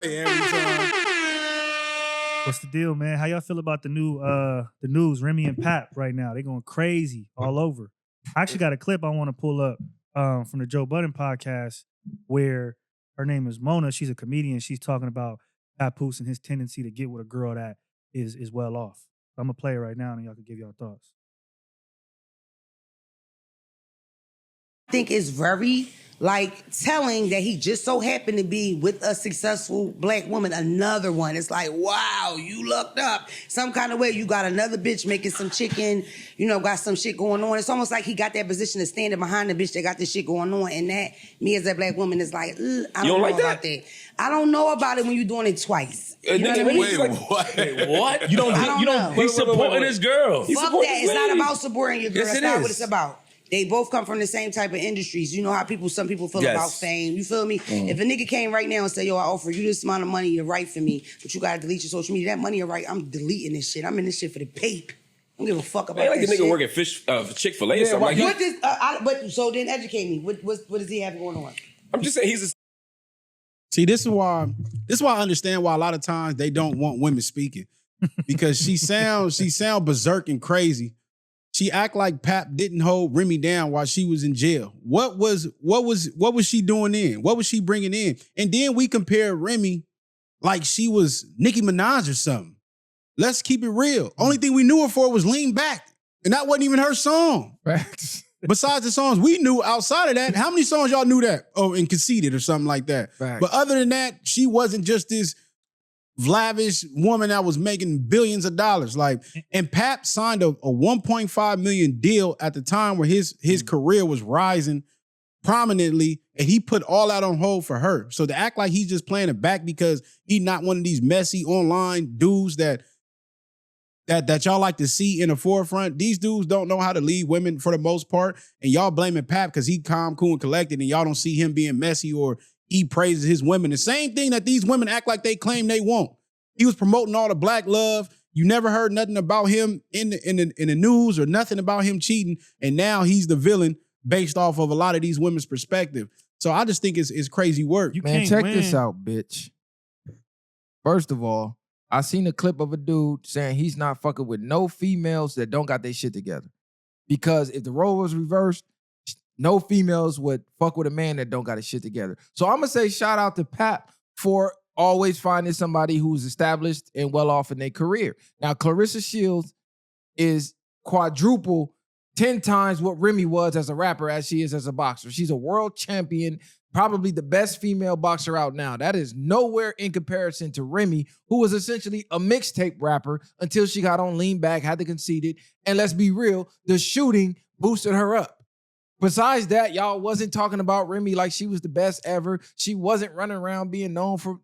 Every time. What's the deal, man? How y'all feel about the news, Remy and Pap right now? They going crazy all over. I actually got a clip I want to pull up from the Joe Budden podcast where her name is Mona. She's a comedian. She's talking about Papoose and his tendency to get with a girl that is well off. I'm gonna play it right now and y'all can give y'all thoughts. I think it's very telling that he just so happened to be with a successful black woman, another one. It's like, wow, you lucked up. Some kind of way you got another bitch making some chicken, got some shit going on. It's almost like he got that position of standing behind the bitch that got this shit going on. And that, me as a black woman, is like, I don't know about that. I don't know about it when you're doing it twice. You know what I mean? Wait, what? You don't he's supporting his girl. Fuck that. It's not about supporting your girl. That's not what it's about. They both come from the same type of industries. You know how some people feel about fame. You feel me? If a nigga came right now and said, yo, I offer you this amount of money, you're right for me, but you gotta delete your social media, that money you're right, I'm deleting this shit. I'm in this shit for the paper. I don't give a fuck about like this the nigga shit. working for Chick-fil-A or something. But so then educate me. What does he have going on? I'm just saying he's a... See, this is why I understand why a lot of times they don't want women speaking. Because she sound berserk and crazy. She act like Pap didn't hold Remy down while she was in jail. What was she doing in? What was she bringing in? And then we compare Remy like she was Nicki Minaj or something. Let's keep it real. Only thing we knew her for was Lean Back. And that wasn't even her song. Facts. Besides the songs we knew outside of that, how many songs y'all knew that? Oh, and Conceited or something like that. Facts. But other than that, she wasn't just this lavish woman that was making billions of dollars. And Pap signed a $1.5 million deal at the time where his career was rising prominently, and he put all that on hold for her. So to act like he's just playing it back because he's not one of these messy online dudes that y'all like to see in the forefront. These dudes don't know how to lead women for the most part, and y'all blaming Pap because he calm, cool, and collected, and y'all don't see him being messy or he praises his women. The same thing that these women act like they claim they want. He was promoting all the black love. You never heard nothing about him in the news or nothing about him cheating, and now he's the villain based off of a lot of these women's perspective. So I just think it's crazy work. Man, check this out, bitch. First of all, I seen a clip of a dude saying he's not fucking with no females that don't got their shit together. Because if the role was reversed, no females would fuck with a man that don't got his shit together. So I'm going to say shout out to Pap for always finding somebody who's established and well off in their career. Now, Clarissa Shields is quadruple 10 times what Remy was as a rapper as she is as a boxer. She's a world champion, probably the best female boxer out now. That is nowhere in comparison to Remy, who was essentially a mixtape rapper until she got on Lean Back, had to concede it. And let's be real, the shooting boosted her up. Besides that, y'all wasn't talking about Remy like she was the best ever. She wasn't running around being known for,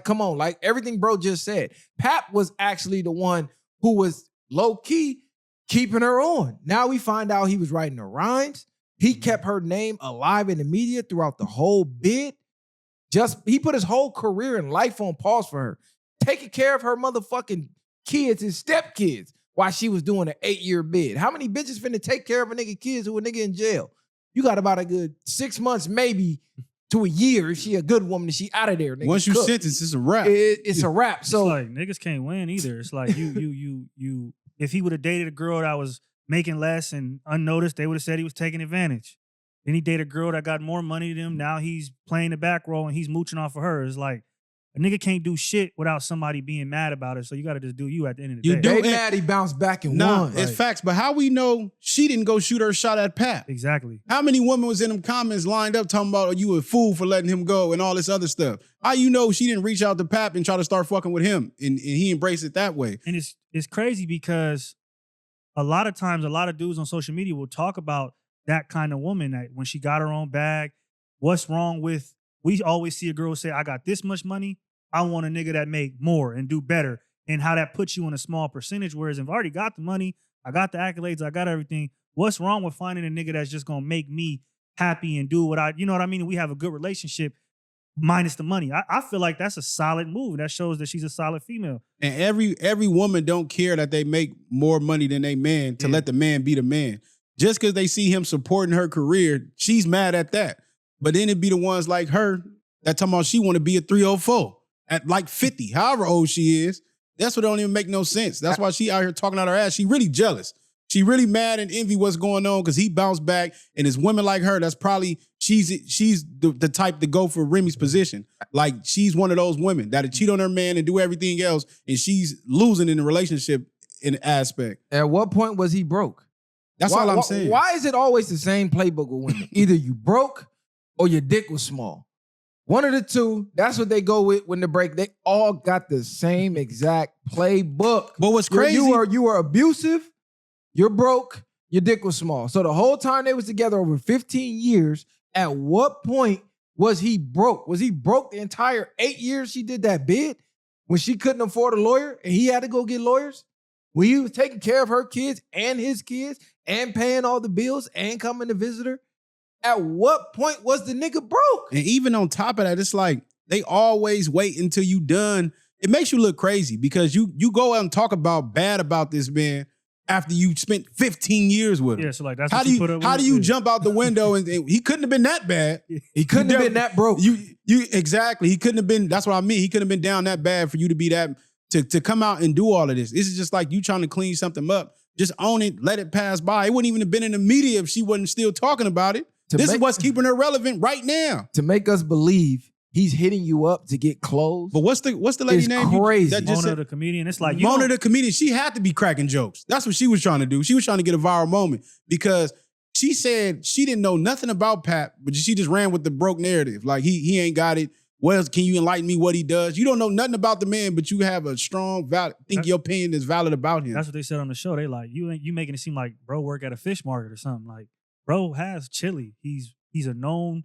come on, everything bro just said. Pap was actually the one who was low-key keeping her on. Now we find out he was writing the rhymes. He kept her name alive in the media throughout the whole bid. He put his whole career and life on pause for her, taking care of her motherfucking kids and stepkids while she was doing an 8-year bid. How many bitches finna take care of a nigga kids who a nigga in jail? You got about a good 6 months, maybe to a year. If she a good woman, she out of there. Nigga. Once you sentence, it's a wrap. It's a wrap. So it's like niggas can't win either. It's like you. If he would have dated a girl that was making less and unnoticed, they would have said he was taking advantage. Then he dated a girl that got more money than him. Now he's playing the back role and he's mooching off of her. It's like a nigga can't do shit without somebody being mad about it. So you got to just do you at the end of the day. You do mad, he bounced back and won. It's facts. But how we know she didn't go shoot her shot at Pap? Exactly. How many women was in them comments lined up talking about you a fool for letting him go and all this other stuff? How you know she didn't reach out to Pap and try to start fucking with him and he embraced it that way? And it's crazy because a lot of times, a lot of dudes on social media will talk about that kind of woman that when she got her own bag, what's wrong with, we always see a girl say, I got this much money, I want a nigga that make more and do better, and how that puts you in a small percentage, whereas if I already got the money, I got the accolades, I got everything, what's wrong with finding a nigga that's just gonna make me happy and do what you know what I mean? We have a good relationship minus the money. I feel like that's a solid move. That shows that she's a solid female. And every woman don't care that they make more money than they man to let the man be the man. Just because they see him supporting her career, she's mad at that. But then it'd be the ones like her that talking about she want to be a 304. at like 50, however old she is. That's what don't even make no sense. That's why she out here talking out her ass. She really jealous. She really mad and envy what's going on because he bounced back. And it's women like her that's probably, she's the type to go for Remy's position. Like she's one of those women that'll cheat on her man and do everything else. And she's losing in the relationship in aspect. At what point was he broke? That's all I'm saying. Why is it always the same playbook with women? Either you broke or your dick was small. One of the two, that's what they go with when they break. They all got the same exact playbook. But what's crazy? You were abusive, you're broke, your dick was small. So the whole time they was together over 15 years, at what point was he broke? Was he broke the entire 8 years she did that bid? When she couldn't afford a lawyer and he had to go get lawyers? When he was taking care of her kids and his kids and paying all the bills and coming to visit her? At what point was the nigga broke? And even on top of that, it's like they always wait until you done. It makes you look crazy because you go out and talk about bad about this man after you spent 15 years with him. Yeah, so like that's how what do you put up with. How do you jump out the window and he couldn't have been that bad? He couldn't have been that broke. You exactly. He couldn't have been. That's what I mean. He couldn't have been down that bad for you to be that to come out and do all of this. This is just like you trying to clean something up. Just own it. Let it pass by. It wouldn't even have been in the media if she wasn't still talking about it. This is what's keeping her relevant right now. To make us believe he's hitting you up to get clothes. But what's the lady name? Crazy. That just Mona said, the comedian. It's like Mona the comedian. She had to be cracking jokes. That's what she was trying to do. She was trying to get a viral moment because she said she didn't know nothing about Pap, but she just ran with the broke narrative. Like he ain't got it. Well, can you enlighten me what he does? You don't know nothing about the man, but you have a strong your opinion is valid about him. That's what they said on the show. They like you making it seem like bro work at a fish market or something. Like bro has chili. He's a known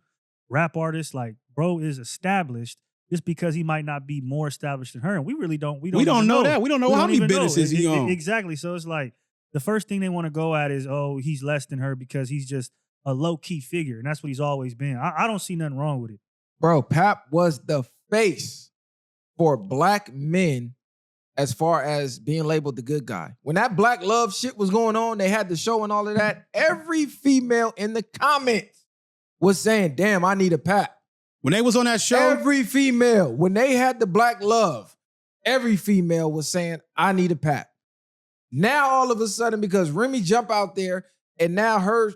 rap artist. Like bro is established. Just because he might not be more established than her, and we really don't. We don't know that. We don't know how many businesses he owns. Exactly. So it's like the first thing they want to go at is, oh, he's less than her because he's just a low key figure, and that's what he's always been. I don't see nothing wrong with it. Bro, Pap was the face for black men as far as being labeled the good guy. When that black love shit was going on, they had the show and all of that. Every female in the comments was saying, damn, I need a Pap. When they was on that show? Every female, when they had the black love, every female was saying, I need a Pap. Now, all of a sudden, because Remy jumped out there and now her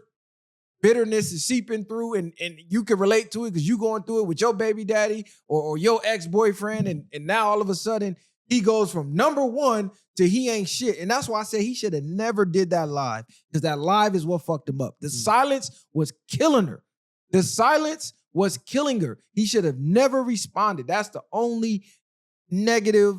bitterness is seeping through and you can relate to it because you going through it with your baby daddy or your ex-boyfriend. And now, all of a sudden, he goes from number one to he ain't shit. And that's why I say he should have never did that live because that live is what fucked him up. The silence was killing her. The silence was killing her. He should have never responded. That's the only negative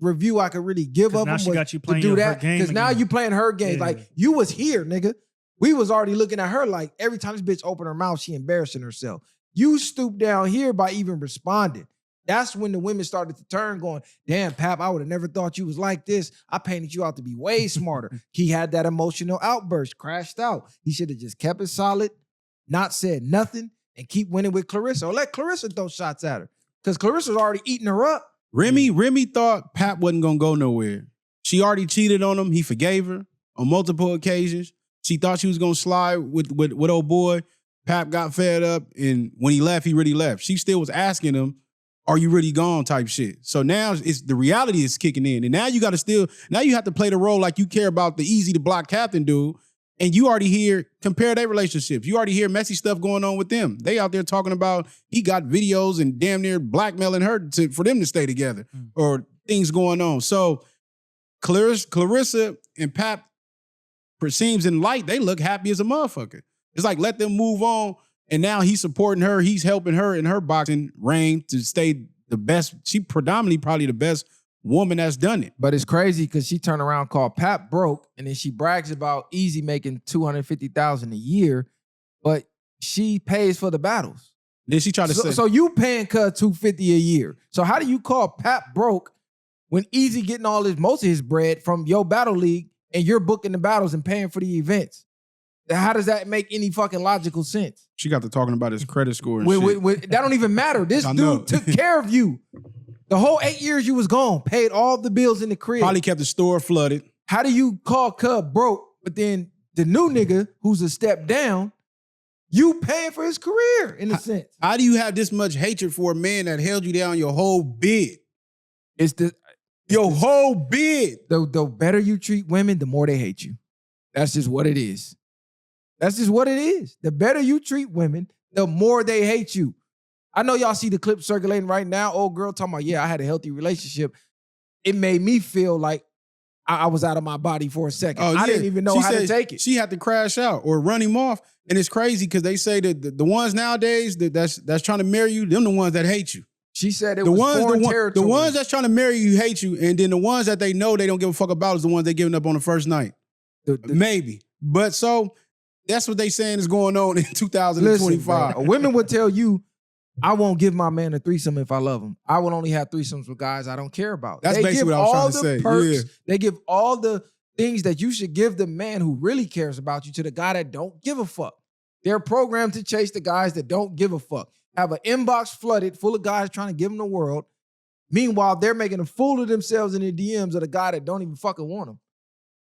review I could really give of him. Now she got you playing to do her that game because now you playing her game. Yeah. Like you was here, nigga. We was already looking at her like every time this bitch opened her mouth, she embarrassing herself. You stooped down here by even responding. That's when the women started to turn, going, damn, Pap, I would have never thought you was like this. I painted you out to be way smarter. He had that emotional outburst, crashed out. He should have just kept it solid, not said nothing, and keep winning with Clarissa. Or let Clarissa throw shots at her. Because Clarissa's already eating her up. Remy thought Pap wasn't going to go nowhere. She already cheated on him. He forgave her on multiple occasions. She thought she was going to slide with old boy. Pap got fed up, and when he left, he really left. She still was asking him, are you really gone type shit. So now it's the reality is kicking in. And now you got to now you have to play the role like you care about the easy to block captain dude. And you already hear, compare their relationships. You already hear messy stuff going on with them. They out there talking about he got videos and damn near blackmailing her for them to stay together or things going on. So Clarissa and Pap, seems in light, they look happy as a motherfucker. It's like, let them move on. And now he's supporting her. He's helping her in her boxing reign to stay the best. She predominantly probably the best woman that's done it. But it's crazy because she turned around, called Pap broke, and then she brags about Easy making $250,000 a year, but she pays for the battles. Then she tried to say, so you paying Cuz $250 a year. So how do you call Pap broke when Easy getting most of his bread from your battle league and you're booking the battles and paying for the events? How does that make any fucking logical sense? She got to talking about his credit score and shit. That don't even matter. This dude took care of you. The whole 8 years you was gone, paid all the bills in the crib. Probably kept the store flooded. How do you call Cub broke, but then the new nigga who's a step down You paying for his career, in a sense. How do you have this much hatred for a man that held you down your whole bid? Your whole bid. The better you treat women, the more they hate you. That's just what it is. That's just what it is. The better you treat women, the more they hate you. I know y'all see the clip circulating right now. Old girl talking about, yeah, I had a healthy relationship. It made me feel like I was out of my body for a second. I didn't even know how to take it. She had to crash out or run him off. And it's crazy because they say that the ones nowadays that's trying to marry you, them the ones that hate you. She said was foreign territory. The ones that's trying to marry you hate you, and then the ones that they know they don't give a fuck about is the ones they giving up on the first night. Maybe. But so that's what they saying is going on in 2025. Listen, women would tell you, I won't give my man a threesome if I love him. I will only have threesomes with guys I don't care about. That's basically what I was trying to say. Perks, yeah. They give all the things that you should give the man who really cares about you to the guy that don't give a fuck. They're programmed to chase the guys that don't give a fuck. Have an inbox flooded full of guys trying to give them the world. Meanwhile, they're making a fool of themselves in the DMs of the guy that don't even fucking want them.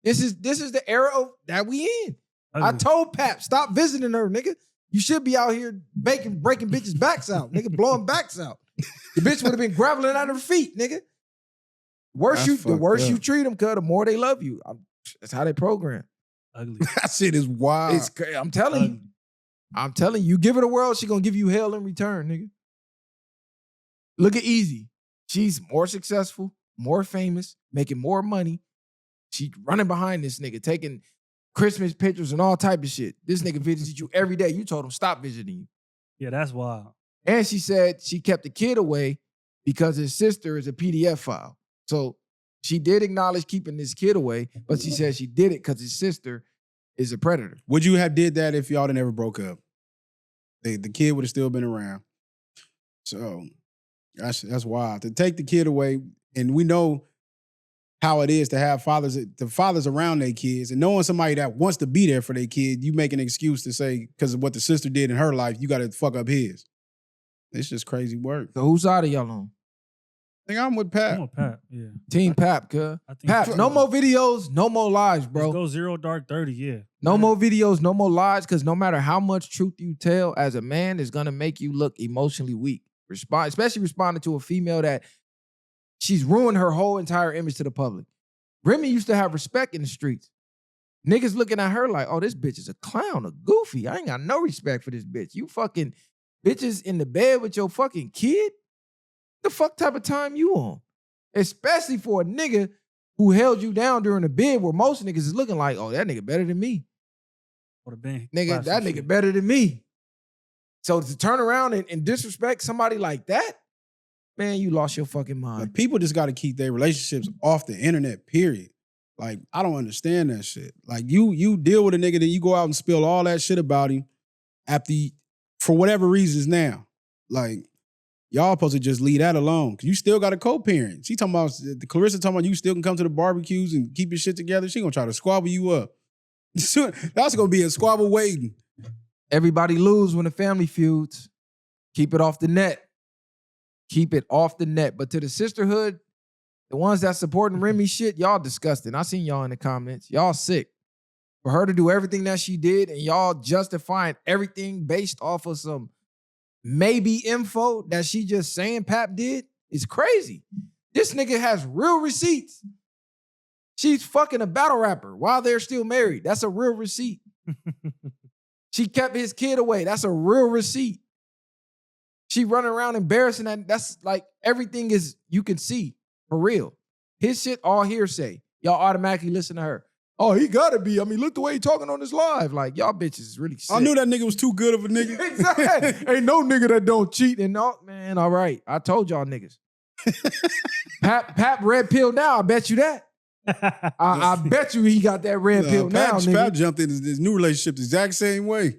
This is the era that we in. I told Pap, stop visiting her, nigga. You should be out here breaking bitches' backs out, nigga, blowing backs out. The bitch would have been groveling at her feet, nigga. The worse you treat them, cuz the more they love you. That's how they program. Ugly. That shit is wild. I'm telling you. I'm telling you, give her the world, she gonna give you hell in return, nigga. Look at Easy. She's more successful, more famous, making more money. She running behind this nigga, taking Christmas pictures and all type of shit. This nigga visits you every day. You told him stop visiting you. Yeah, that's wild. And she said she kept the kid away because his sister is a PDF file. So she did acknowledge keeping this kid away, but she said she did it because his sister is a predator. Would you have did that if y'all never broke up? The kid would have still been around. So that's wild. To take the kid away, and we know how it is to have the fathers around their kids, and knowing somebody that wants to be there for their kid, you make an excuse to say, because of what the sister did in her life, you got to fuck up his. It's just crazy work. So whose side are y'all on? I think I'm with Pap. I'm with Pap, yeah. Team Pap, cuz. Pap, no more videos, no more lies, bro. Let's go 0 dark 30, yeah. No more videos, no more lies, because no matter how much truth you tell as a man, it's going to make you look emotionally weak. Especially responding to a female that she's ruined her whole entire image to the public. Remy used to have respect in the streets. Niggas looking at her like, oh, this bitch is a clown, a goofy. I ain't got no respect for this bitch. You fucking bitches in the bed with your fucking kid? The fuck type of time you on? Especially for a nigga who held you down during a bid where most niggas is looking like, oh, that nigga better than me. Nigga, that nigga better than me. So to turn around and disrespect somebody like that, man, you lost your fucking mind. Like, people just got to keep their relationships off the internet, period. Like, I don't understand that shit. Like, you deal with a nigga, then you go out and spill all that shit about him for whatever reasons now. Like, y'all supposed to just leave that alone, because you still got a co-parent. She talking about, Clarissa talking about you still can come to the barbecues and keep your shit together. She gonna try to squabble you up. That's gonna be a squabble waiting. Everybody lose when the family feuds. Keep it off the net. Keep it off the net. But to the sisterhood, the ones that supporting Remy shit, y'all disgusting. I seen y'all in the comments. Y'all sick. For her to do everything that she did and y'all justifying everything based off of some maybe info that she just saying Pap did is crazy. This nigga has real receipts. She's fucking a battle rapper while they're still married. That's a real receipt. She kept his kid away. That's a real receipt. She running around embarrassing that. That's like everything is, you can see for real. His shit all hearsay. Y'all automatically listen to her. Oh, he gotta be. I mean, look the way he talking on his live. Like, y'all bitches is really sick. I knew that nigga was too good of a nigga. Exactly. Ain't no nigga that don't cheat. And no, man, all right. I told y'all niggas. Pap red pill now. I bet you that. I bet you he got that red pill now, nigga. Pap jumped in his new relationship the exact same way.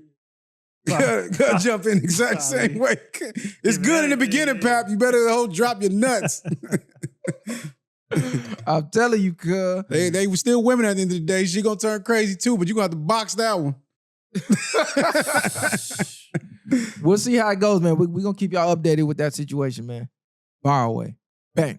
Jumped in the exact same way. It's good in the beginning, Pap. You better drop your nuts. I'm telling you, cuz. They were still women at the end of the day. She gonna turn crazy too, but you gonna have to box that one. We'll see how it goes, man. We're gonna keep y'all updated with that situation, man. Far away. Bang.